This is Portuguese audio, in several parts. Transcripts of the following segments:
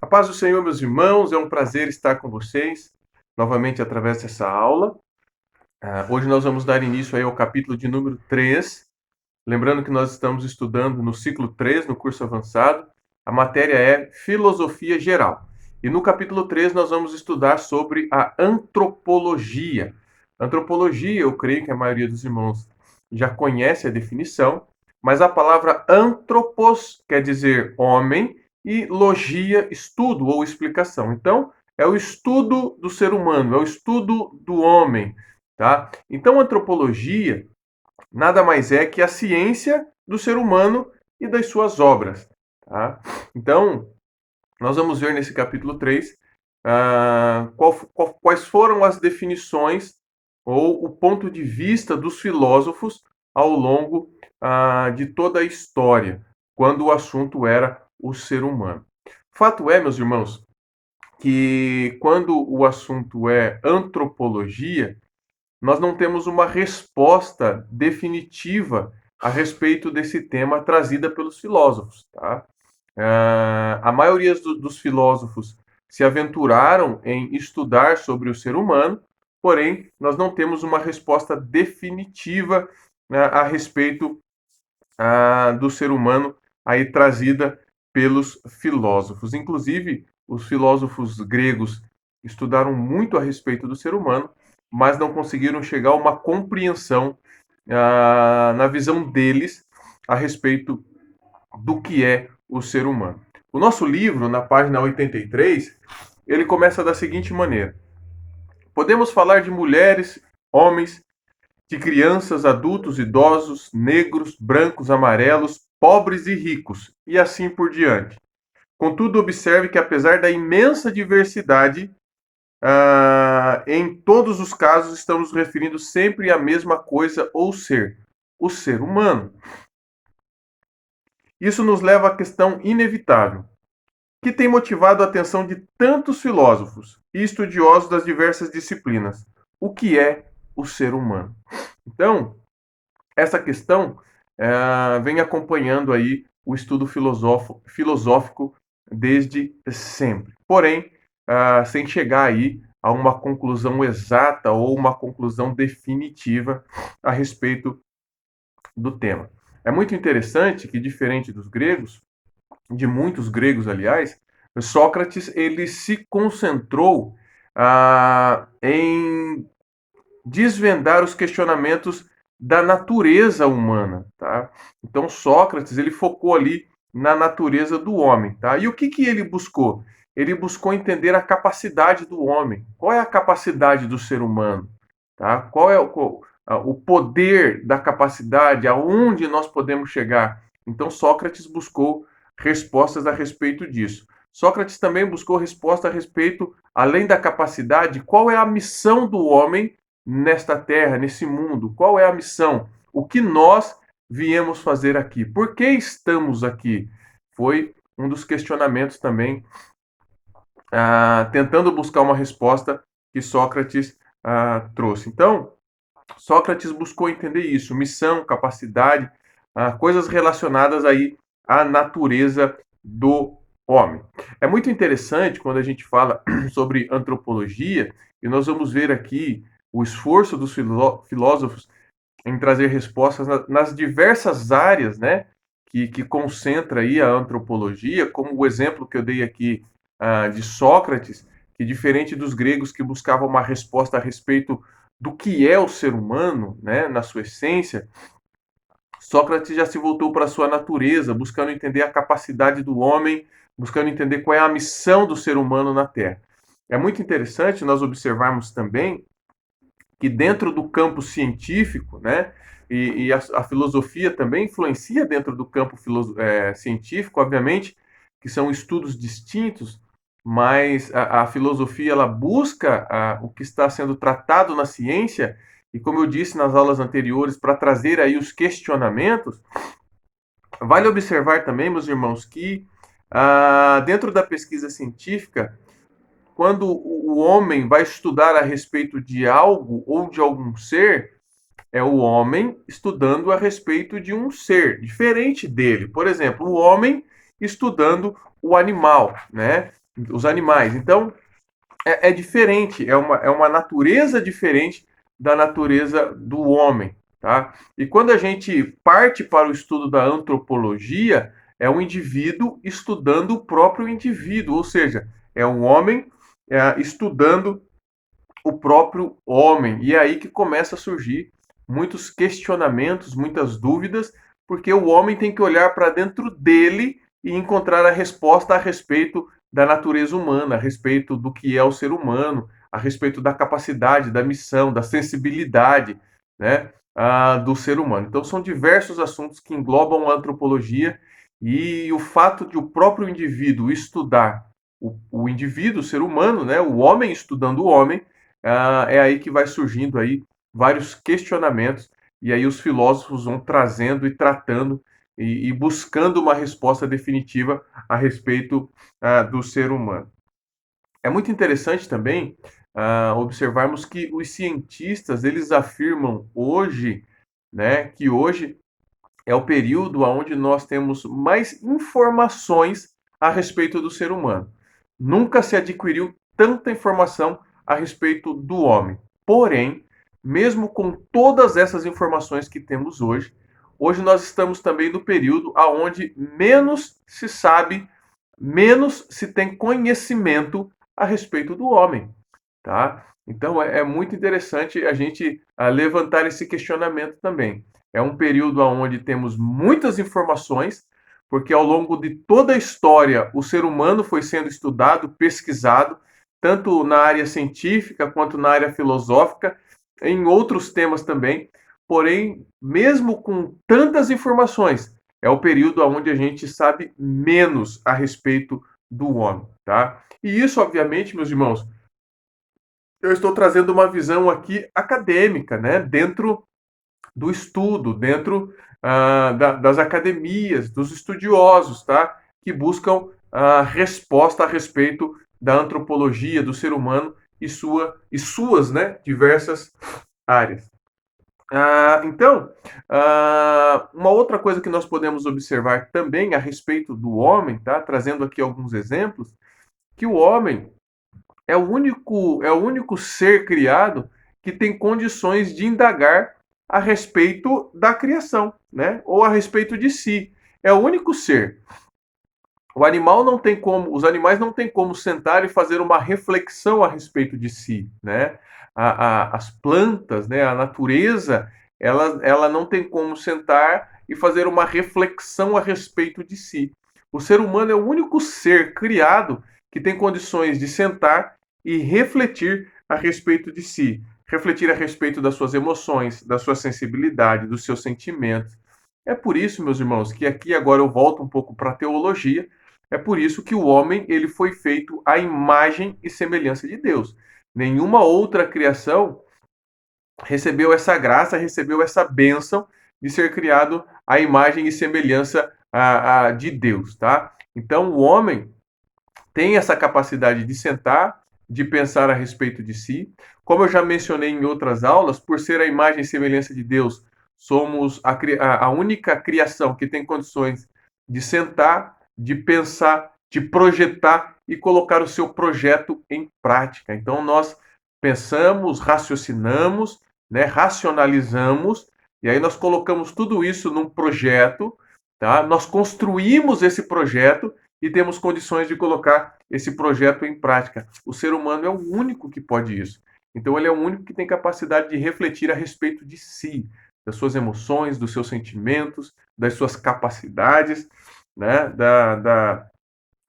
A paz do Senhor, meus irmãos, é um prazer estar com vocês novamente através dessa aula. Hoje nós vamos dar início aí ao capítulo de número 3. Lembrando que nós estamos estudando no ciclo 3, no curso avançado. A matéria é Filosofia Geral. E no capítulo 3 nós vamos estudar sobre a antropologia. Antropologia, eu creio que a maioria dos irmãos já conhece a definição, mas a palavra anthropos quer dizer homem e logia, estudo ou explicação. Então, é o estudo do ser humano, é o estudo do homem, tá? Então, antropologia nada mais é que a ciência do ser humano e das suas obras, tá? Então, nós vamos ver nesse capítulo 3 quais foram as definições ou o ponto de vista dos filósofos ao longo de toda a história, quando o assunto era o ser humano. Fato é, meus irmãos, que quando o assunto é antropologia, nós não temos uma resposta definitiva a respeito desse tema trazida pelos filósofos. Tá? A maioria dos filósofos se aventuraram em estudar sobre o ser humano, porém, nós não temos uma resposta definitiva, né, a respeito do ser humano aí trazida pelos filósofos. Inclusive, os filósofos gregos estudaram muito a respeito do ser humano, mas não conseguiram chegar a uma compreensão na visão deles a respeito do que é o ser humano. O nosso livro, na página 83, ele começa da seguinte maneira: podemos falar de mulheres, homens, de crianças, adultos, idosos, negros, brancos, amarelos, pobres e ricos, e assim por diante. Contudo, observe que apesar da imensa diversidade, em todos os casos estamos referindo sempre à mesma coisa ou ser, o ser humano. Isso nos leva à questão inevitável, que tem motivado a atenção de tantos filósofos e estudiosos das diversas disciplinas. O que é o ser humano? Então, essa questão vem acompanhando aí o estudo filosófico desde sempre. Porém, sem chegar aí a uma conclusão exata ou uma conclusão definitiva a respeito do tema. É muito interessante que, diferente dos gregos, de muitos gregos, aliás, Sócrates ele se concentrou em desvendar os questionamentos da natureza humana, tá? Então Sócrates ele focou ali na natureza do homem, tá? E o que ele buscou? Ele buscou entender a capacidade do homem. Qual é a capacidade do ser humano, tá? Qual é o poder da capacidade, aonde nós podemos chegar? Então Sócrates buscou respostas a respeito disso. Sócrates também buscou resposta a respeito, além da capacidade, qual é a missão do homem nesta terra, nesse mundo? Qual é a missão? O que nós viemos fazer aqui? Por que estamos aqui? Foi um dos questionamentos também, tentando buscar uma resposta que Sócrates trouxe. Então, Sócrates buscou entender isso, missão, capacidade, coisas relacionadas aí à natureza do homem. É muito interessante quando a gente fala sobre antropologia, e nós vamos ver aqui o esforço dos filósofos em trazer respostas nas diversas áreas, né, que concentra aí a antropologia, como o exemplo que eu dei aqui de Sócrates, que diferente dos gregos que buscavam uma resposta a respeito do que é o ser humano, né, na sua essência, Sócrates já se voltou para a sua natureza, buscando entender a capacidade do homem, buscando entender qual é a missão do ser humano na Terra. É muito interessante nós observarmos também que dentro do campo científico, né, e a filosofia também influencia dentro do campo científico, obviamente, que são estudos distintos, mas a filosofia ela busca o que está sendo tratado na ciência, e como eu disse nas aulas anteriores, para trazer aí os questionamentos. Vale observar também, meus irmãos, que dentro da pesquisa científica, quando o homem vai estudar a respeito de algo ou de algum ser, é o homem estudando a respeito de um ser diferente dele. Por exemplo, o homem estudando o animal, né? os animais. Então, é diferente, é uma natureza diferente da natureza do homem, tá? E quando a gente parte para o estudo da antropologia, é um indivíduo estudando o próprio indivíduo, ou seja, é um homem estudando o próprio homem. E é aí que começa a surgir muitos questionamentos, muitas dúvidas, porque o homem tem que olhar para dentro dele e encontrar a resposta a respeito da natureza humana, a respeito do que é o ser humano, a respeito da capacidade, da missão, da sensibilidade, né, do ser humano. Então, são diversos assuntos que englobam a antropologia e o fato de o próprio indivíduo estudar o indivíduo, o ser humano, né, o homem estudando o homem, é aí que vai surgindo aí vários questionamentos e aí os filósofos vão trazendo e tratando e buscando uma resposta definitiva a respeito do ser humano. É muito interessante também observarmos que os cientistas eles afirmam hoje, né, que hoje é o período onde nós temos mais informações a respeito do ser humano. Nunca se adquiriu tanta informação a respeito do homem. Porém, mesmo com todas essas informações que temos hoje, hoje nós estamos também no período onde menos se sabe, menos se tem conhecimento a respeito do homem, tá? Então é muito interessante a gente levantar esse questionamento também. É um período onde temos muitas informações, porque ao longo de toda a história o ser humano foi sendo estudado, pesquisado, tanto na área científica quanto na área filosófica, em outros temas também. Porém, mesmo com tantas informações, é o período onde a gente sabe menos a respeito do homem, tá? E isso, obviamente, meus irmãos, eu estou trazendo uma visão aqui acadêmica, né? Dentro do estudo, dentro das academias, dos estudiosos, tá? Que buscam a resposta a respeito da antropologia, do ser humano e suas, né, diversas áreas. Então, uma outra coisa que nós podemos observar também a respeito do homem, tá? Trazendo aqui alguns exemplos, que o homem é o único ser criado que tem condições de indagar a respeito da criação, né? Ou a respeito de si. É o único ser. Os animais não têm como sentar e fazer uma reflexão a respeito de si, né? As plantas, né? A natureza, ela não tem como sentar e fazer uma reflexão a respeito de si. O ser humano é o único ser criado que tem condições de sentar e refletir a respeito de si, refletir a respeito das suas emoções, da sua sensibilidade, dos seus sentimentos. É por isso, meus irmãos, que aqui agora eu volto um pouco para a teologia. É por isso que o homem ele foi feito à imagem e semelhança de Deus. Nenhuma outra criação recebeu essa graça, recebeu essa bênção de ser criado à imagem e semelhança de Deus, tá? Então o homem tem essa capacidade de sentar, de pensar a respeito de si. Como eu já mencionei em outras aulas, por ser a imagem e semelhança de Deus, somos a única criação que tem condições de sentar, de pensar, de projetar e colocar o seu projeto em prática. Então, nós pensamos, raciocinamos, né, racionalizamos, e aí nós colocamos tudo isso num projeto, tá? Nós construímos esse projeto e temos condições de colocar esse projeto em prática. O ser humano é o único que pode isso. Então, ele é o único que tem capacidade de refletir a respeito de si, das suas emoções, dos seus sentimentos, das suas capacidades, né?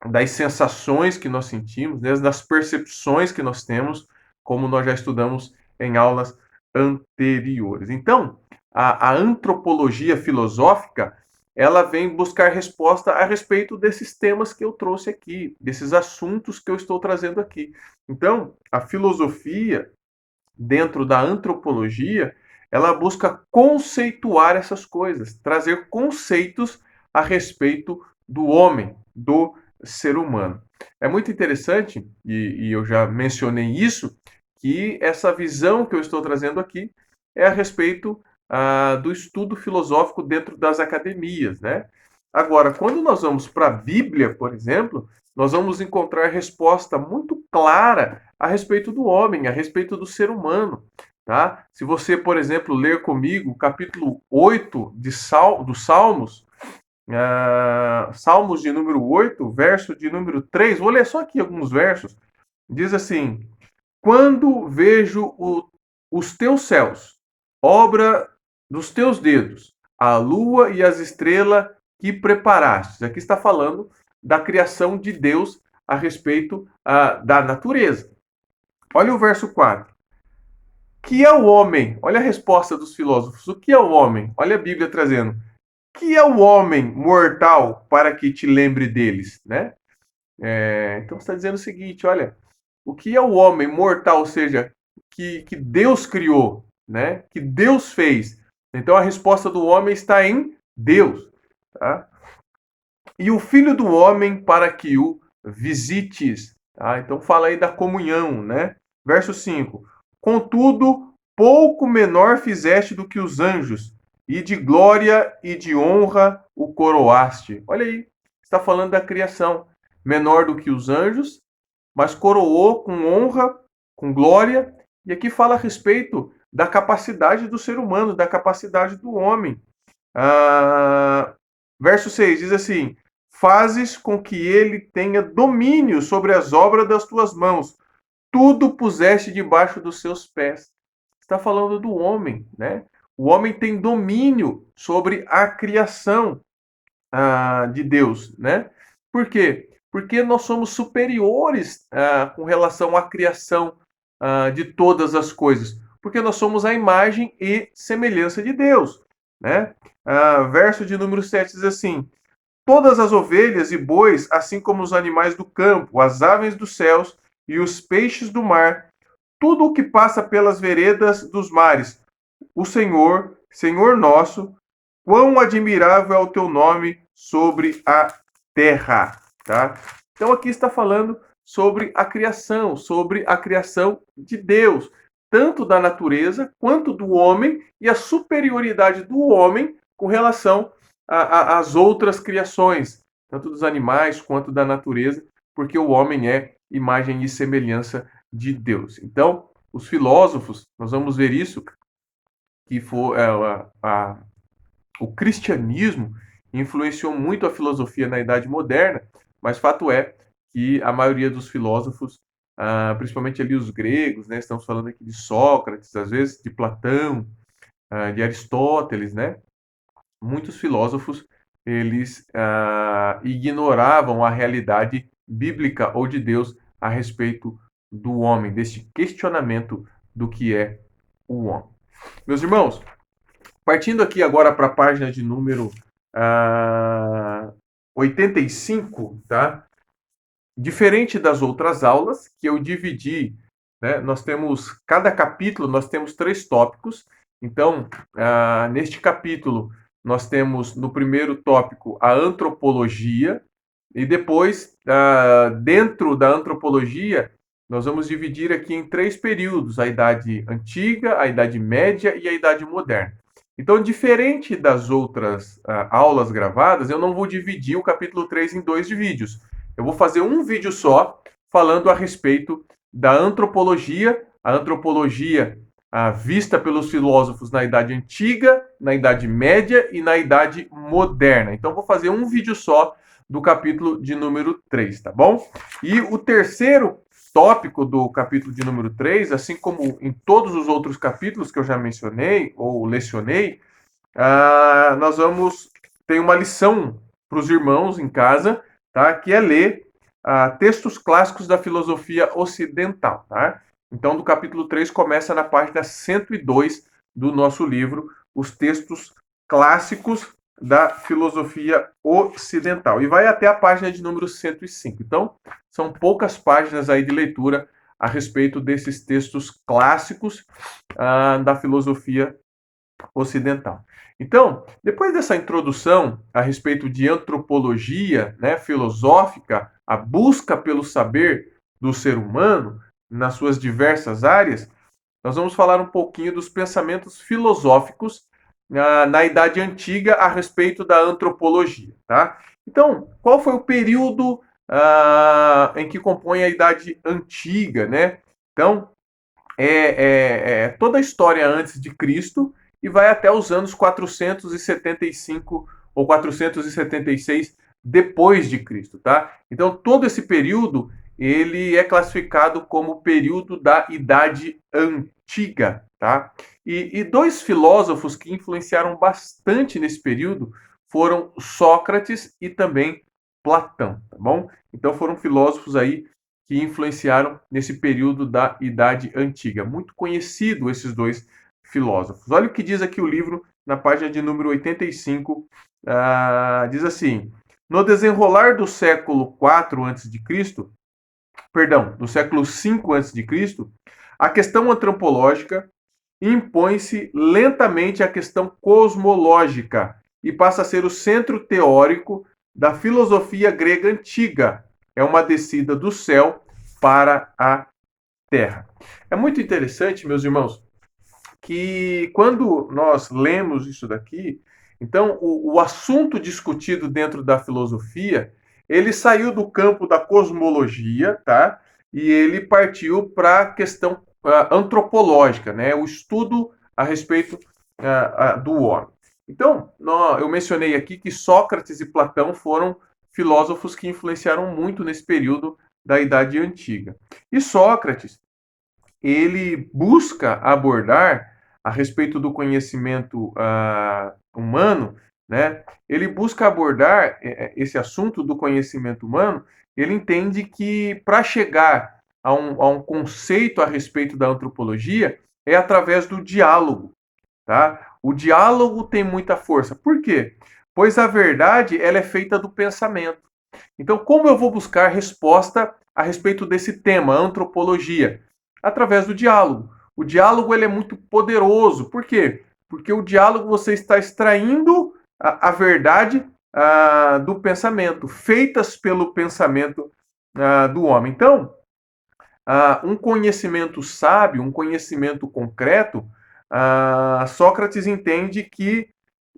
Das sensações que nós sentimos, né? Das percepções que nós temos, como nós já estudamos em aulas anteriores. Então, a antropologia filosófica ela vem buscar resposta a respeito desses temas que eu trouxe aqui, desses assuntos que eu estou trazendo aqui. Então, a filosofia, dentro da antropologia, ela busca conceituar essas coisas, trazer conceitos a respeito do homem, do ser humano. É muito interessante, e eu já mencionei isso, que essa visão que eu estou trazendo aqui é a respeito do estudo filosófico dentro das academias, né? Agora, quando nós vamos para a Bíblia, por exemplo, nós vamos encontrar resposta muito clara a respeito do homem, a respeito do ser humano. Tá? Se você, por exemplo, ler comigo o capítulo 8 dos Salmos, Salmos de número 8, verso de número 3, vou ler só aqui alguns versos, diz assim: quando vejo os teus céus, obra dos teus dedos, a lua e as estrelas que preparaste. Aqui está falando da criação de Deus a respeito da natureza. Olha o verso 4. Que é o homem? Olha a resposta dos filósofos. O que é o homem? Olha a Bíblia trazendo. Que é o homem mortal para que te lembre deles, né? Então está dizendo o seguinte, olha, o que é o homem mortal, ou seja, que Deus criou, né? Que Deus fez. Então a resposta do homem está em Deus, tá? E o filho do homem para que o visites, tá? Então fala aí da comunhão, né? Verso 5. Contudo, pouco menor fizeste do que os anjos, e de glória e de honra o coroaste. Olha aí, está falando da criação. Menor do que os anjos, mas coroou com honra, com glória, e aqui fala a respeito da capacidade do ser humano, da capacidade do homem. Verso 6 diz assim: fazes com que ele tenha domínio sobre as obras das tuas mãos, tudo puseste debaixo dos seus pés. Está falando do homem, né? O homem tem domínio sobre a criação de Deus, né? Por quê? Porque nós somos superiores com relação à criação de todas as coisas. Porque nós somos a imagem e semelhança de Deus, né? Verso de número 7 diz assim: todas as ovelhas e bois, assim como os animais do campo, as aves dos céus e os peixes do mar, tudo o que passa pelas veredas dos mares, o Senhor, Senhor nosso, quão admirável é o teu nome sobre a terra, tá? Então aqui está falando sobre a criação de Deus, tanto da natureza quanto do homem e a superioridade do homem com relação às outras criações, tanto dos animais quanto da natureza, porque o homem é imagem e semelhança de Deus. Então, os filósofos, nós vamos ver isso, que foi o cristianismo influenciou muito a filosofia na Idade Moderna, mas fato é que a maioria dos filósofos, principalmente ali os gregos, né, estamos falando aqui de Sócrates, às vezes de Platão, de Aristóteles, né, muitos filósofos eles ignoravam a realidade bíblica ou de Deus a respeito do homem, deste questionamento do que é o homem. Meus irmãos, partindo aqui agora para a página de número 85, tá? Diferente das outras aulas que eu dividi, né? Nós temos, cada capítulo, nós temos 3 tópicos. Então, neste capítulo, nós temos no primeiro tópico a antropologia, e depois, dentro da antropologia, nós vamos dividir aqui em 3 períodos: a Idade Antiga, a Idade Média e a Idade Moderna. Então, diferente das outras aulas gravadas, eu não vou dividir o capítulo 3 em 2 vídeos. Eu vou fazer um vídeo só falando a respeito da antropologia, a antropologia vista pelos filósofos na Idade Antiga, na Idade Média e na Idade Moderna. Então, vou fazer um vídeo só do capítulo de número 3, tá bom? E o terceiro tópico do capítulo de número 3, assim como em todos os outros capítulos que eu já mencionei ou lecionei, nós vamos ter uma lição para os irmãos em casa, tá? Que é ler textos clássicos da filosofia ocidental, tá? Então, do capítulo 3 começa na página 102 do nosso livro, os textos clássicos da filosofia ocidental. E vai até a página de número 105. Então, são poucas páginas aí de leitura a respeito desses textos clássicos da filosofia ocidental. Então, depois dessa introdução a respeito de antropologia, né, filosófica, a busca pelo saber do ser humano nas suas diversas áreas, nós vamos falar um pouquinho dos pensamentos filosóficos na Idade Antiga a respeito da antropologia, tá? Então, qual foi o período em que compõem a Idade Antiga, né? Então, toda a história antes de Cristo e vai até os anos 475 ou 476 depois de Cristo, tá? Então, todo esse período ele é classificado como período da Idade Antiga, tá? E dois filósofos que influenciaram bastante nesse período foram Sócrates e também Platão, tá bom? Então foram filósofos aí que influenciaram nesse período da Idade Antiga. Muito conhecido esses dois filósofos. Olha o que diz aqui o livro, na página de número 85, diz assim: no desenrolar do século IV a.C., perdão, do século V a.C., a questão antropológica impõe-se lentamente à questão cosmológica e passa a ser o centro teórico da filosofia grega antiga. É uma descida do céu para a terra. É muito interessante, meus irmãos, que quando nós lemos isso daqui, então o assunto discutido dentro da filosofia, ele saiu do campo da cosmologia, tá? E ele partiu para a questão antropológica, né? O estudo a respeito do homem. Então, eu mencionei aqui que Sócrates e Platão foram filósofos que influenciaram muito nesse período da Idade Antiga. E Sócrates, ele busca abordar a respeito do conhecimento humano, né? Ele busca abordar esse assunto do conhecimento humano. Ele entende que para chegar a um conceito a respeito da antropologia é através do diálogo, tá? O diálogo tem muita força. Por quê? Pois a verdade ela é feita do pensamento. Então, como eu vou buscar resposta a respeito desse tema, antropologia? Através do diálogo. O diálogo ele é muito poderoso. Por quê? Porque o diálogo você está extraindo a verdade do pensamento, feitas pelo pensamento do homem. Então, um conhecimento sábio, um conhecimento concreto, Sócrates entende que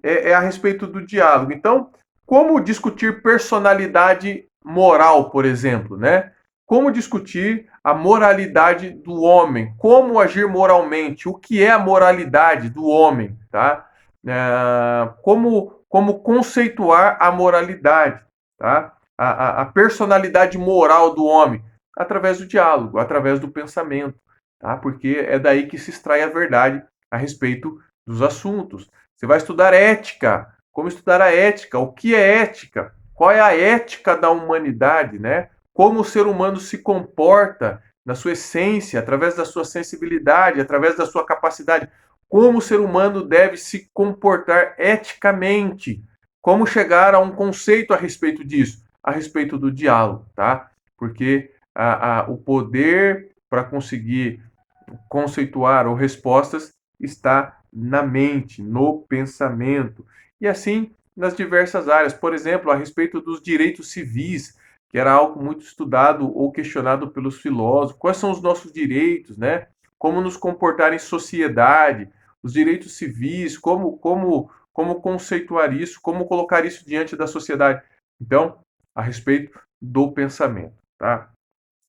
é a respeito do diálogo. Então, como discutir personalidade moral, por exemplo, né? Como discutir a moralidade do homem, como agir moralmente, o que é a moralidade do homem, tá? Como conceituar a moralidade, tá? A personalidade moral do homem, através do diálogo, através do pensamento, tá? Porque é daí que se extrai a verdade a respeito dos assuntos. Você vai estudar ética, como estudar a ética, o que é ética, qual é a ética da humanidade, né? Como o ser humano se comporta na sua essência, através da sua sensibilidade, através da sua capacidade, como o ser humano deve se comportar eticamente, como chegar a um conceito a respeito disso, a respeito do diálogo, tá? Porque o poder para conseguir conceituar ou respostas está na mente, no pensamento. E assim nas diversas áreas. Por exemplo, a respeito dos direitos civis, que era algo muito estudado ou questionado pelos filósofos. Quais são os nossos direitos, né? Como nos comportar em sociedade, os direitos civis, como conceituar isso, como colocar isso diante da sociedade. Então, a respeito do pensamento, tá?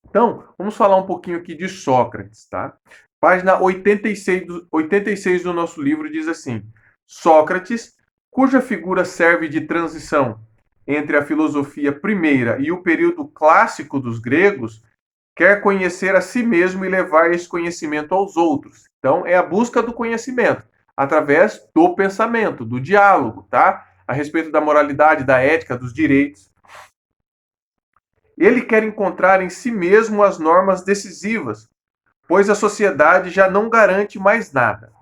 Então, vamos falar um pouquinho aqui de Sócrates, tá? Página 86 do nosso livro diz assim: Sócrates, cuja figura serve de transição entre a filosofia primeira e o período clássico dos gregos, quer conhecer a si mesmo e levar esse conhecimento aos outros. Então, é a busca do conhecimento através do pensamento, do diálogo, tá? A respeito da moralidade, da ética, dos direitos. Ele quer encontrar em si mesmo as normas decisivas, pois a sociedade já não garante mais nada.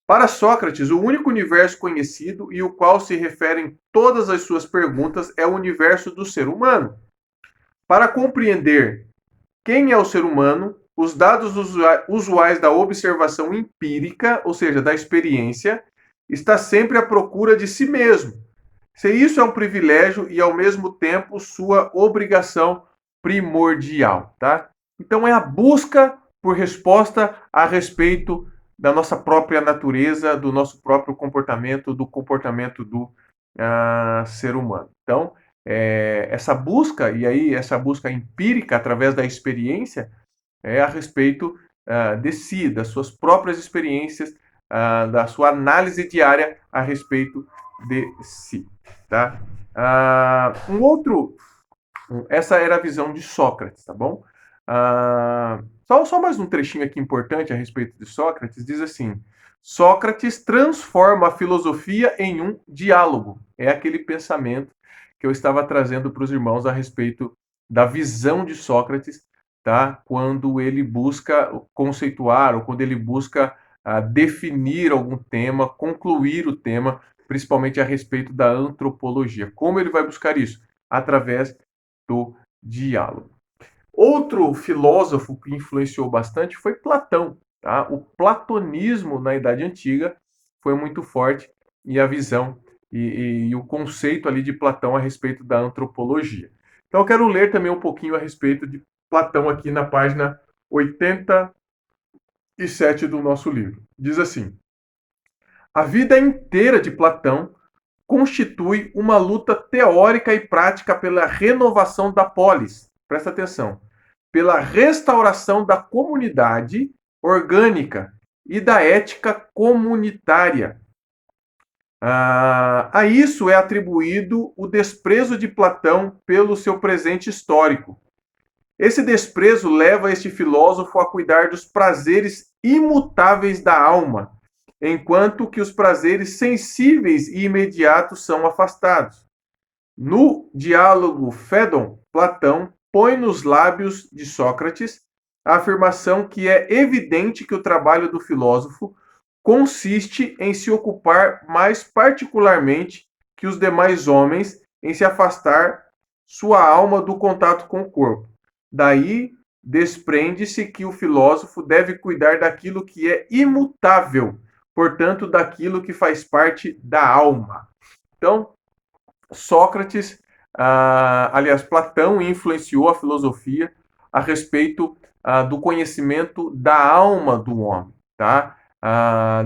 Para Sócrates, o único universo conhecido e o qual se referem todas as suas perguntas é o universo do ser humano. Para compreender quem é o ser humano, os dados usuais da observação empírica, ou seja, da experiência, está sempre à procura de si mesmo. Se isso é um privilégio e, ao mesmo tempo, sua obrigação primordial, tá? Então, é a busca por resposta a respeito da nossa própria natureza, do nosso próprio comportamento, do comportamento do ser humano. Então, essa busca, e aí essa busca empírica através da experiência, é a respeito de si, das suas próprias experiências, da sua análise diária a respeito de si. Tá? Essa era a visão de Sócrates, tá bom? Só mais um trechinho aqui importante a respeito de Sócrates, diz assim: Sócrates transforma a filosofia em um diálogo. É aquele pensamento que eu estava trazendo para os irmãos a respeito da visão de Sócrates, tá? Quando ele busca conceituar ou quando ele busca definir algum tema, concluir o tema, principalmente a respeito da antropologia. Como ele vai buscar isso? Através do diálogo. Outro filósofo que influenciou bastante foi Platão. Tá? O platonismo na Idade Antiga foi muito forte e a visão e o conceito ali de Platão a respeito da antropologia. Então eu quero ler também um pouquinho a respeito de Platão aqui na página 87 do nosso livro. Diz assim: a vida inteira de Platão constitui uma luta teórica e prática pela renovação da polis. Presta atenção. Pela restauração da comunidade orgânica e da ética comunitária. A isso é atribuído o desprezo de Platão pelo seu presente histórico. Esse desprezo leva este filósofo a cuidar dos prazeres imutáveis da alma, enquanto que os prazeres sensíveis e imediatos são afastados. No diálogo Fédon, Platão põe nos lábios de Sócrates a afirmação que é evidente que o trabalho do filósofo consiste em se ocupar mais particularmente que os demais homens em se afastar sua alma do contato com o corpo. Daí desprende-se que o filósofo deve cuidar daquilo que é imutável, portanto, daquilo que faz parte da alma. Então, Sócrates, aliás, Platão influenciou a filosofia a respeito do conhecimento da alma do homem, tá?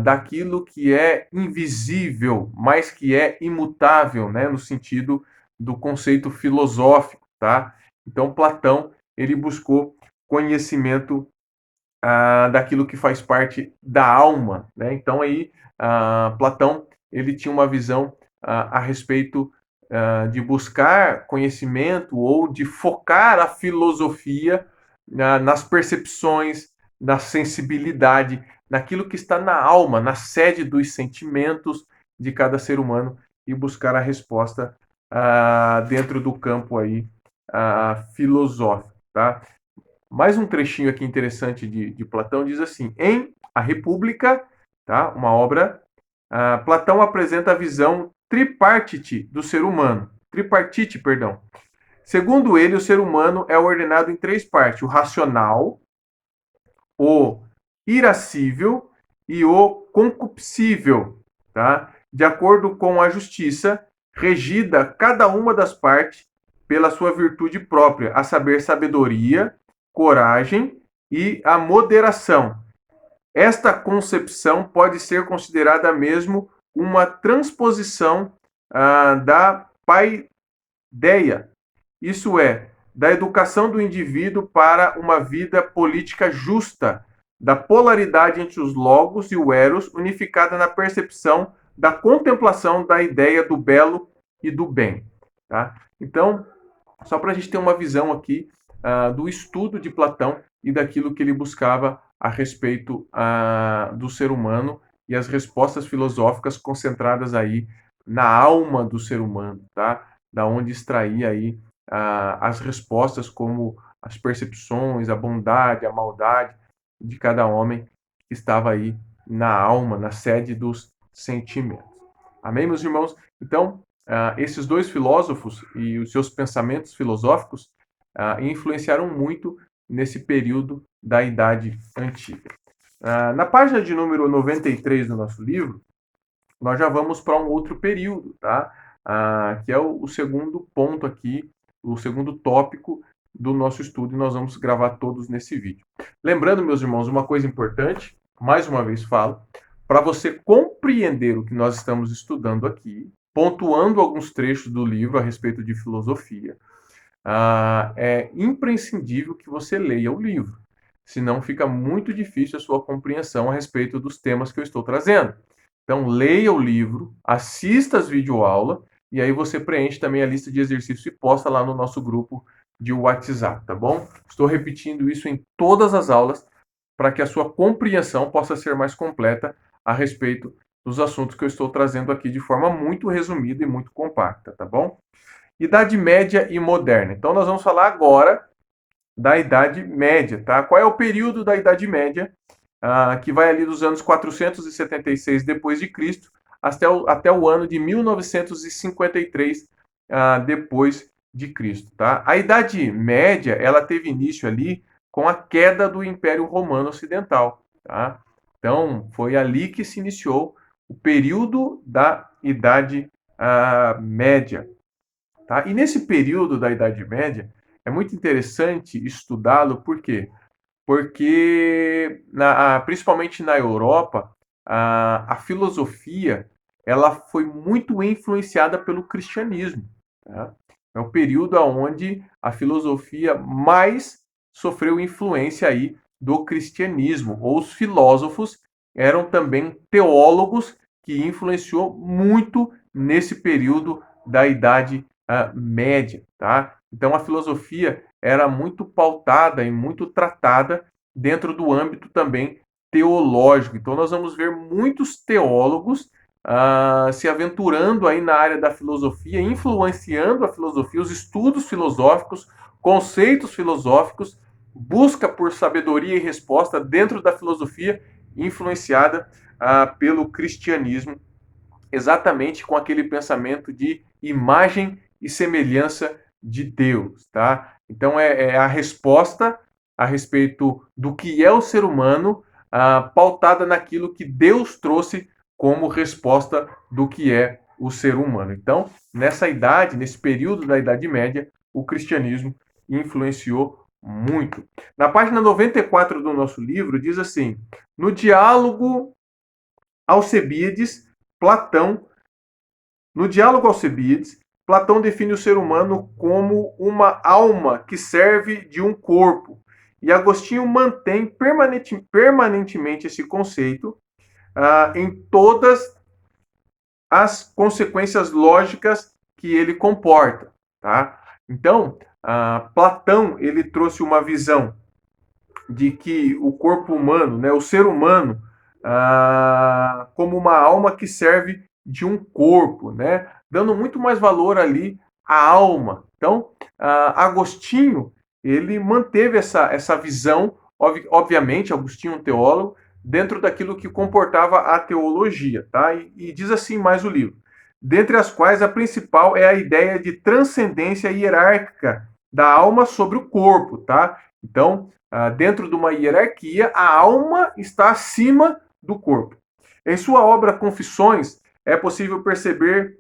Daquilo que é invisível, mas que é imutável, né? No sentido do conceito filosófico, tá? Então, Platão, ele buscou conhecimento daquilo que faz parte da alma, né? Então, aí, Platão, ele tinha uma visão a respeito de buscar conhecimento ou de focar a filosofia nas percepções, na sensibilidade, naquilo que está na alma, na sede dos sentimentos de cada ser humano e buscar a resposta dentro do campo aí filosófico, tá? Mais um trechinho aqui interessante de Platão diz assim: em A República, tá? Uma obra, Platão apresenta a visão tripartite do ser humano. Tripartite, perdão. Segundo ele, o ser humano é ordenado em três partes: o racional, o irascível e o concupiscível, tá? De acordo com a justiça, regida cada uma das partes pela sua virtude própria, a saber, sabedoria, coragem e a moderação. Esta concepção pode ser considerada mesmo uma transposição da paideia, isso é, da educação do indivíduo para uma vida política justa, da polaridade entre os logos e o eros, unificada na percepção da contemplação da ideia do belo e do bem. Tá? Então, só para a gente ter uma visão aqui do estudo de Platão e daquilo que ele buscava a respeito do ser humano e as respostas filosóficas concentradas aí na alma do ser humano, tá? Da onde extrair aí as respostas como as percepções, a bondade, a maldade de cada homem que estava aí na alma, na sede dos sentimentos. Amém, meus irmãos? Então, esses dois filósofos e os seus pensamentos filosóficos influenciaram muito nesse período da Idade Antiga. Na página de número 93 do nosso livro, nós já vamos para um outro período, tá? Que é o segundo ponto aqui, o segundo tópico do nosso estudo, e nós vamos gravar todos nesse vídeo. Lembrando, meus irmãos, uma coisa importante, mais uma vez falo, para você compreender o que nós estamos estudando aqui, pontuando alguns trechos do livro a respeito de filosofia, é imprescindível que você leia o livro, senão fica muito difícil a sua compreensão a respeito dos temas que eu estou trazendo. Então, leia o livro, assista as videoaulas, e aí você preenche também a lista de exercícios e posta lá no nosso grupo de WhatsApp, tá bom? Estou repetindo isso em todas as aulas para que a sua compreensão possa ser mais completa a respeito dos assuntos que eu estou trazendo aqui de forma muito resumida e muito compacta, tá bom? Idade Média e Moderna. Então, nós vamos falar agora da Idade Média, tá? Qual é o período da Idade Média? Que vai ali dos anos 476 depois de Cristo até o ano de 1953 depois de Cristo, tá? A Idade Média, ela teve início ali com a queda do Império Romano Ocidental, tá? Então, foi ali que se iniciou o período da Idade Média, tá? E nesse período da Idade Média, é muito interessante estudá-lo, por quê? Porque, principalmente na Europa, a filosofia ela foi muito influenciada pelo cristianismo, tá? É o período onde a filosofia mais sofreu influência aí do cristianismo. Ou os filósofos eram também teólogos que influenciou muito nesse período da Idade Média, tá? Então a filosofia era muito pautada e muito tratada dentro do âmbito também teológico. Então nós vamos ver muitos teólogos se aventurando aí na área da filosofia, influenciando a filosofia, os estudos filosóficos, conceitos filosóficos, busca por sabedoria e resposta dentro da filosofia, influenciada pelo cristianismo, exatamente com aquele pensamento de imagem e semelhança de Deus, tá? Então é a resposta a respeito do que é o ser humano, pautada naquilo que Deus trouxe como resposta do que é o ser humano. Então, nessa idade, nesse período da Idade Média, o cristianismo influenciou muito. Na página 94 do nosso livro, diz assim: no diálogo Alcebiades, Platão, no diálogo Alcebiades, Platão define o ser humano como uma alma que serve de um corpo. E Agostinho mantém permanentemente esse conceito em todas as consequências lógicas que ele comporta, tá? Então, Platão ele trouxe uma visão de que o corpo humano, né, o ser humano, como uma alma que serve de um corpo, né, dando muito mais valor ali à alma. Então, Agostinho ele manteve essa visão, obviamente, Agostinho um teólogo, dentro daquilo que comportava a teologia, tá? E diz assim mais o livro: dentre as quais a principal é a ideia de transcendência hierárquica da alma sobre o corpo, tá? Então, dentro de uma hierarquia, a alma está acima do corpo. Em sua obra Confissões, é possível perceber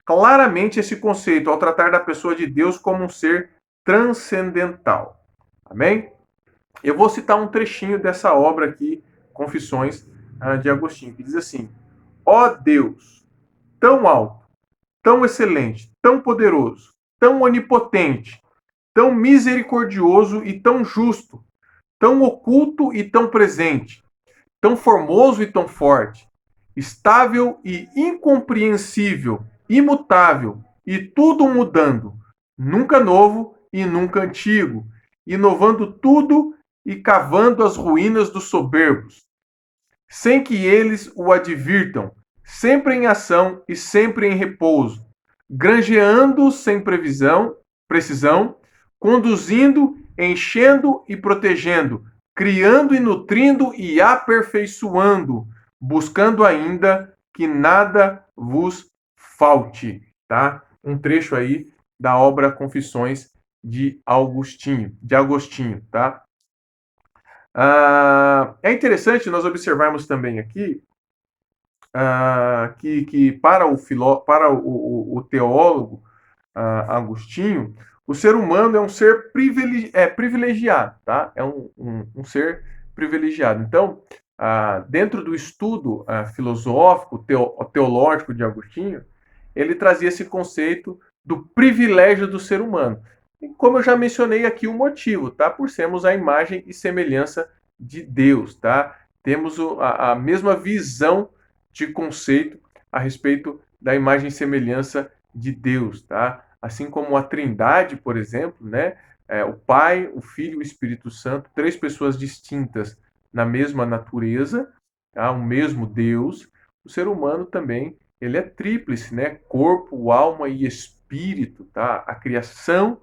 claramente esse conceito ao tratar da pessoa de Deus como um ser transcendental. Amém? Eu vou citar um trechinho dessa obra aqui, Confissões de Agostinho, que diz assim: ó Deus, tão alto, tão excelente, tão poderoso, tão onipotente, tão misericordioso e tão justo, tão oculto e tão presente, tão formoso e tão forte, estável e incompreensível, imutável e tudo mudando, nunca novo e nunca antigo, inovando tudo e cavando as ruínas dos soberbos, sem que eles o advirtam, sempre em ação e sempre em repouso, granjeando sem precisão, conduzindo, enchendo e protegendo, criando e nutrindo e aperfeiçoando, buscando ainda que nada vos falte, tá? Um trecho aí da obra Confissões de Agostinho, tá? É interessante nós observarmos também aqui que para o teólogo Agostinho, o ser humano é um ser privilegiado, tá? É um ser privilegiado. Então, dentro do estudo filosófico, teológico de Agostinho, ele trazia esse conceito do privilégio do ser humano. E como eu já mencionei aqui o motivo, tá? Por sermos a imagem e semelhança de Deus, tá? Temos a mesma visão de conceito a respeito da imagem e semelhança de Deus, tá? Assim como a Trindade, por exemplo, né? O Pai, o Filho e o Espírito Santo, três pessoas distintas na mesma natureza, tá? O mesmo Deus. O ser humano também, ele é tríplice, né? Corpo, alma e espírito, tá? A criação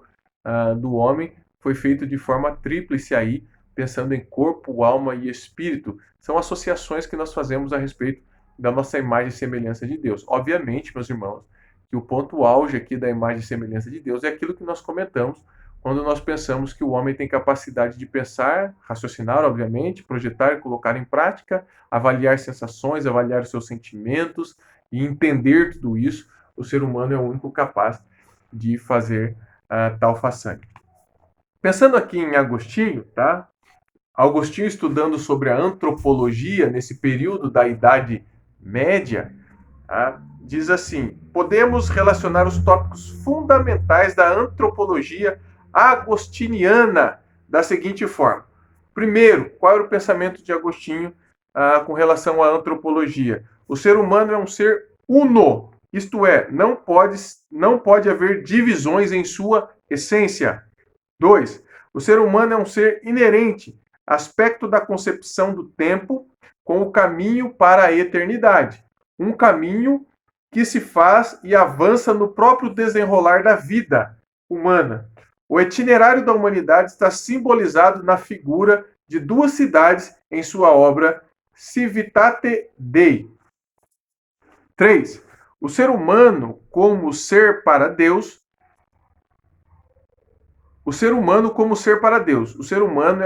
do homem foi feita de forma tríplice aí, pensando em corpo, alma e espírito. São associações que nós fazemos a respeito da nossa imagem e semelhança de Deus. Obviamente, meus irmãos, que o ponto auge aqui da imagem e semelhança de Deus é aquilo que nós comentamos quando nós pensamos que o homem tem capacidade de pensar, raciocinar, obviamente, projetar e colocar em prática, avaliar sensações, avaliar os seus sentimentos e entender tudo isso. O ser humano é o único capaz de fazer tal façanha. Pensando aqui em Agostinho, tá? Agostinho estudando sobre a antropologia nesse período da Idade Média, tá? Diz assim: podemos relacionar os tópicos fundamentais da antropologia agostiniana da seguinte forma. Primeiro, qual era o pensamento de Agostinho com relação à antropologia? O ser humano é um ser uno, isto é, não pode haver divisões em sua essência. 2. O ser humano é um ser inerente, aspecto da concepção do tempo com o caminho para a eternidade. Um caminho que se faz e avança no próprio desenrolar da vida humana. O itinerário da humanidade está simbolizado na figura de duas cidades em sua obra Civitate Dei. 3. O ser humano como ser para Deus. O ser humano como ser para Deus. O ser humano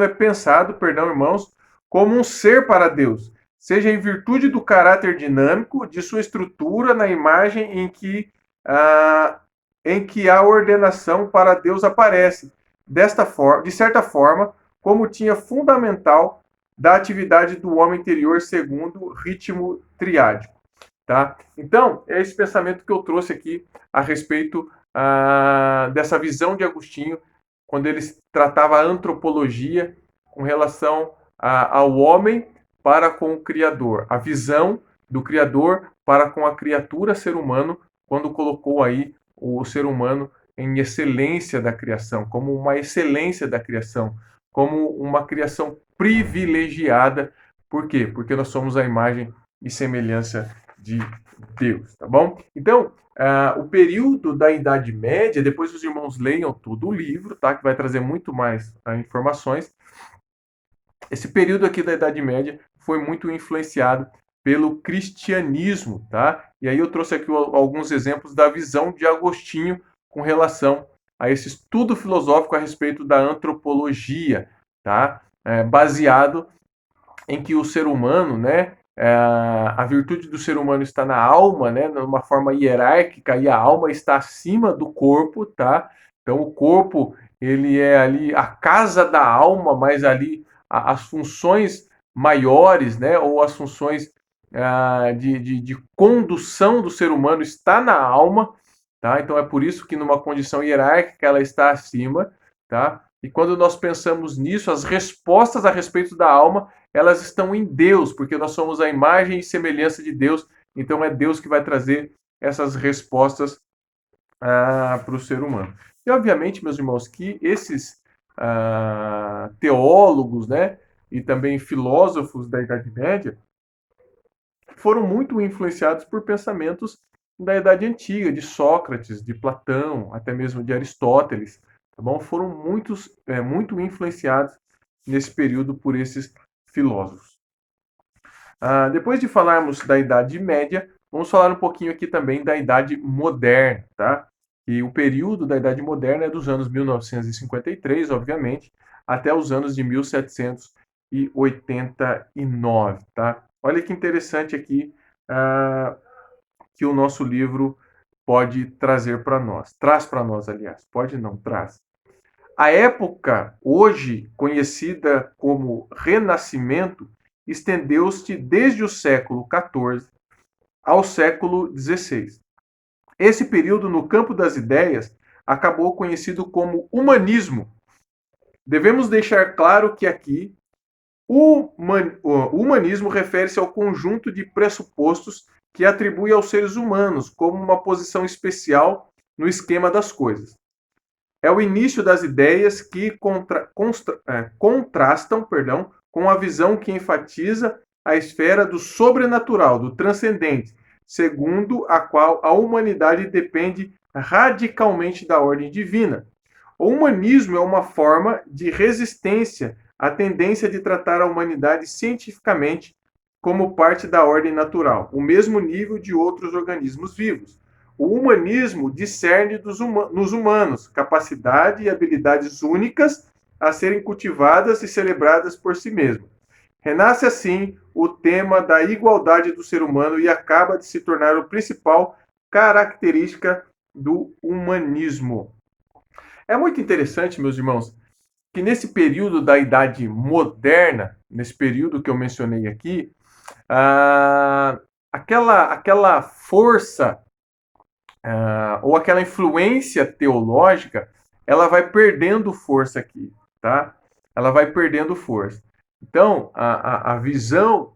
é pensado, perdão, irmãos, como um ser para Deus, seja em virtude do caráter dinâmico de sua estrutura na imagem em que a ordenação para Deus aparece, de certa forma, como tinha fundamental da atividade do homem interior segundo o ritmo triádico. Tá? Então, é esse pensamento que eu trouxe aqui a respeito dessa visão de Agostinho, quando ele tratava a antropologia com relação ao homem para com o Criador, a visão do Criador para com a criatura ser humano, quando colocou aí o ser humano em excelência da criação, como uma excelência da criação, como uma criação privilegiada. Por quê? Porque nós somos a imagem e semelhança de Deus, tá bom? Então, o período da Idade Média, depois os irmãos leiam todo o livro, tá? Que vai trazer muito mais informações. Esse período aqui da Idade Média foi muito influenciado pelo cristianismo, tá? E aí eu trouxe aqui alguns exemplos da visão de Agostinho com relação a esse estudo filosófico a respeito da antropologia, tá? Baseado em que o ser humano, né, a virtude do ser humano está na alma, né, numa forma hierárquica, e a alma está acima do corpo, tá? Então o corpo, ele é ali a casa da alma, mas ali as funções maiores, né, ou as funções de condução do ser humano está na alma, tá? Então é por isso que numa condição hierárquica ela está acima, tá? E quando nós pensamos nisso, as respostas a respeito da alma, elas estão em Deus, porque nós somos a imagem e semelhança de Deus, então é Deus que vai trazer essas respostas para o ser humano. E obviamente, meus irmãos, que esses teólogos, né, e também filósofos da Idade Média foram muito influenciados por pensamentos da Idade Antiga, de Sócrates, de Platão, até mesmo de Aristóteles, tá bom? Foram muito influenciados nesse período por esses filósofos. Depois de falarmos da Idade Média, vamos falar um pouquinho aqui também da Idade Moderna, tá? E o período da Idade Moderna é dos anos 1953, obviamente, até os anos de 1789, tá? Olha que interessante aqui que o nosso livro pode trazer para nós. Traz para nós, aliás. Pode não, traz. A época, hoje conhecida como Renascimento, estendeu-se desde o século XIV ao século XVI. Esse período, no campo das ideias, acabou conhecido como humanismo. Devemos deixar claro que aqui o humanismo refere-se ao conjunto de pressupostos que atribui aos seres humanos como uma posição especial no esquema das coisas. É o início das ideias que contrastam com a visão que enfatiza a esfera do sobrenatural, do transcendente, segundo a qual a humanidade depende radicalmente da ordem divina. O humanismo é uma forma de resistência à tendência de tratar a humanidade cientificamente como parte da ordem natural, o mesmo nível de outros organismos vivos. O humanismo discerne nos humanos capacidade e habilidades únicas a serem cultivadas e celebradas por si mesmo. Renasce assim o tema da igualdade do ser humano e acaba de se tornar a principal característica do humanismo. É muito interessante, meus irmãos, que nesse período da Idade Moderna, nesse período que eu mencionei aqui, aquela força ou aquela influência teológica, ela vai perdendo força aqui, tá? Ela vai perdendo força. Então, a visão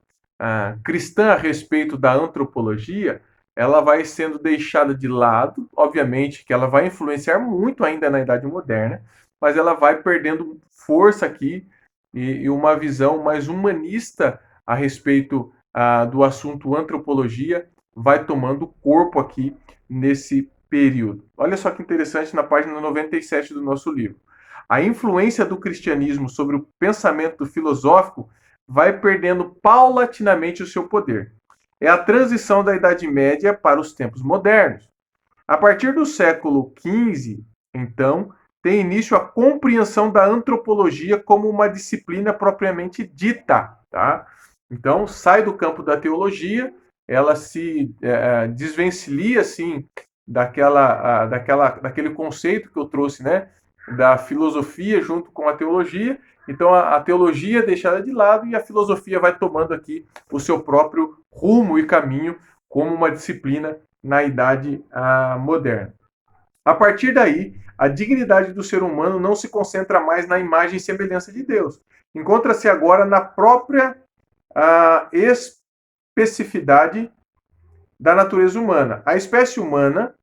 cristã a respeito da antropologia, ela vai sendo deixada de lado, obviamente que ela vai influenciar muito ainda na Idade Moderna, mas ela vai perdendo força aqui e uma visão mais humanista a respeito do assunto antropologia vai tomando corpo aqui nesse período. Olha só que interessante na página 97 do nosso livro. A influência do cristianismo sobre o pensamento filosófico vai perdendo paulatinamente o seu poder. É a transição da Idade Média para os tempos modernos. A partir do século XV, então, tem início a compreensão da antropologia como uma disciplina propriamente dita, tá? Então, sai do campo da teologia, ela se desvencilha, assim, daquele conceito que eu trouxe, né? Da filosofia junto com a teologia. Então, a teologia é deixada de lado e a filosofia vai tomando aqui o seu próprio rumo e caminho como uma disciplina na Idade Moderna. A partir daí, a dignidade do ser humano não se concentra mais na imagem e semelhança de Deus. Encontra-se agora na própria especificidade da natureza humana. A espécie humana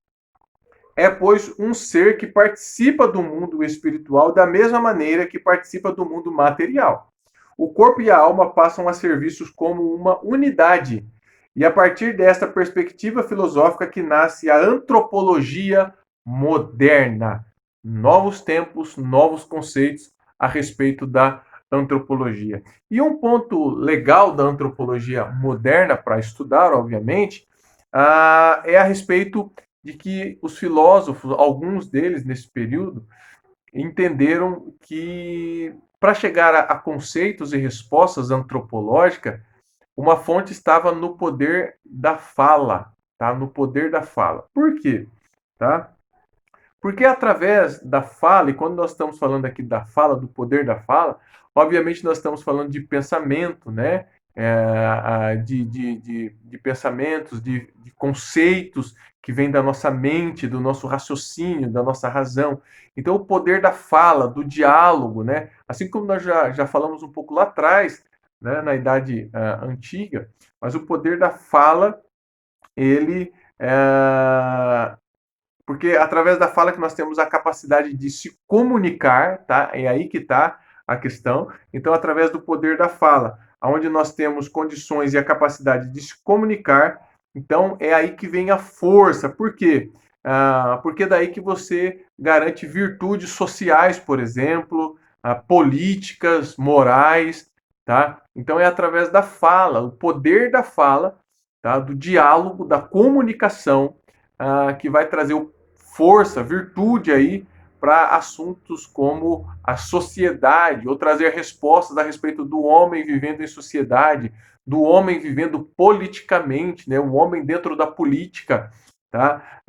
é, pois, um ser que participa do mundo espiritual da mesma maneira que participa do mundo material. O corpo e a alma passam a ser vistos como uma unidade. E a partir desta perspectiva filosófica que nasce a antropologia moderna. Novos tempos, novos conceitos a respeito da antropologia. E um ponto legal da antropologia moderna para estudar, obviamente, é a respeito de que os filósofos, alguns deles nesse período, entenderam que para chegar a conceitos e respostas antropológicas, uma fonte estava no poder da fala, tá? No poder da fala. Por quê? Tá? Porque através da fala, e quando nós estamos falando aqui da fala, do poder da fala, obviamente nós estamos falando de pensamento, né? De pensamentos, de conceitos que vêm da nossa mente, do nosso raciocínio, da nossa razão. Então, o poder da fala, do diálogo, né? Assim como nós já falamos um pouco lá atrás, né? Na Idade Antiga, mas o poder da fala, ele porque através da fala que nós temos a capacidade de se comunicar, tá? É aí que está a questão. Então, através do poder da fala, onde nós temos condições e a capacidade de se comunicar, então é aí que vem a força. Por quê? Porque é daí que você garante virtudes sociais, por exemplo, políticas, morais, tá? Então é através da fala, o poder da fala, tá? Do diálogo, da comunicação, que vai trazer força, virtude aí para assuntos como a sociedade, ou trazer respostas a respeito do homem vivendo em sociedade, do homem vivendo politicamente, né? O homem dentro da política, tá?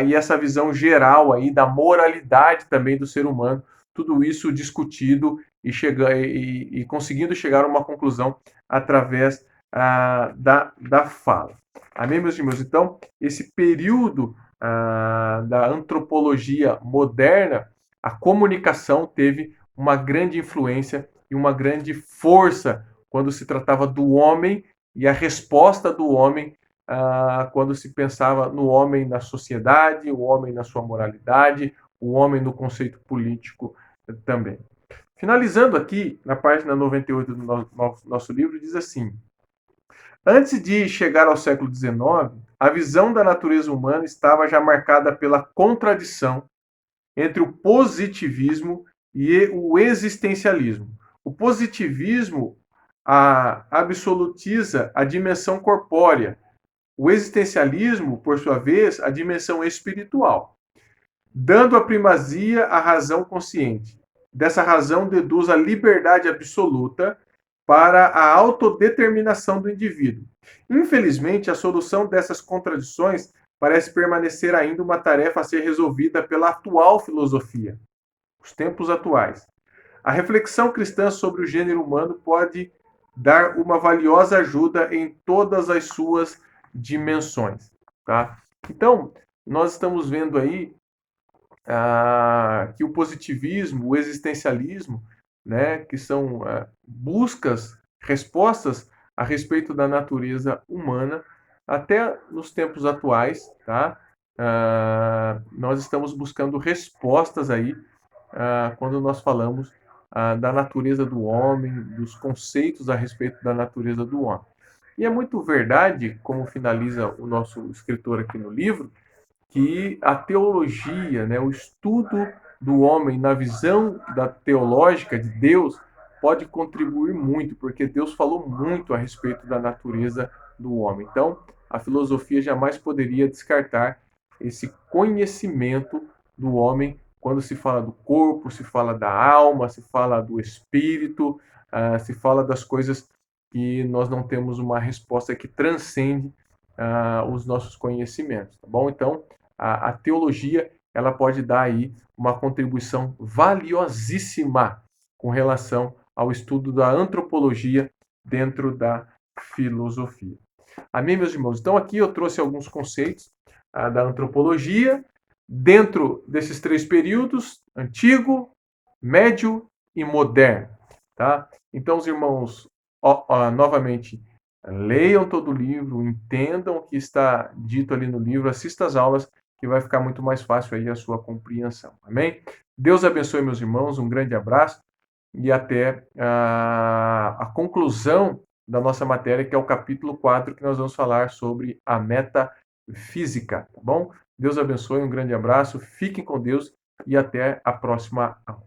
E essa visão geral aí da moralidade também do ser humano, tudo isso discutido e conseguindo chegar a uma conclusão através da fala. Amém, meus irmãos? Então, esse período da antropologia moderna, a comunicação teve uma grande influência e uma grande força quando se tratava do homem e a resposta do homem quando se pensava no homem na sociedade, o homem na sua moralidade, o homem no conceito político também. Finalizando aqui, na página 98 do nosso livro, diz assim: antes de chegar ao século XIX, a visão da natureza humana estava já marcada pela contradição entre o positivismo e o existencialismo. O positivismo absolutiza a dimensão corpórea, o existencialismo, por sua vez, a dimensão espiritual, dando a primazia à razão consciente. Dessa razão deduz a liberdade absoluta para a autodeterminação do indivíduo. Infelizmente, a solução dessas contradições parece permanecer ainda uma tarefa a ser resolvida pela atual filosofia, os tempos atuais. A reflexão cristã sobre o gênero humano pode dar uma valiosa ajuda em todas as suas dimensões. Tá? Então, nós estamos vendo aí que o positivismo, o existencialismo, né, que são buscas, respostas a respeito da natureza humana, até nos tempos atuais, tá? Nós estamos buscando respostas aí quando nós falamos da natureza do homem, dos conceitos a respeito da natureza do homem. E é muito verdade, como finaliza o nosso escritor aqui no livro, que a teologia, né, o estudo do homem na visão da teológica de Deus pode contribuir muito, porque Deus falou muito a respeito da natureza do homem. Então, a filosofia jamais poderia descartar esse conhecimento do homem quando se fala do corpo, se fala da alma, se fala do espírito, se fala das coisas que nós não temos uma resposta que transcende os nossos conhecimentos, tá bom? Então, a teologia ela pode dar aí uma contribuição valiosíssima com relação ao estudo da antropologia dentro da filosofia. Amém, meus irmãos? Então, aqui eu trouxe alguns conceitos da antropologia dentro desses três períodos: antigo, médio e moderno. Tá? Então, os irmãos, novamente, leiam todo o livro, entendam o que está dito ali no livro, assistam às aulas, que vai ficar muito mais fácil aí a sua compreensão. Amém? Deus abençoe, meus irmãos, um grande abraço e até a conclusão da nossa matéria, que é o capítulo 4, que nós vamos falar sobre a metafísica, tá bom? Deus abençoe, um grande abraço, fiquem com Deus e até a próxima aula.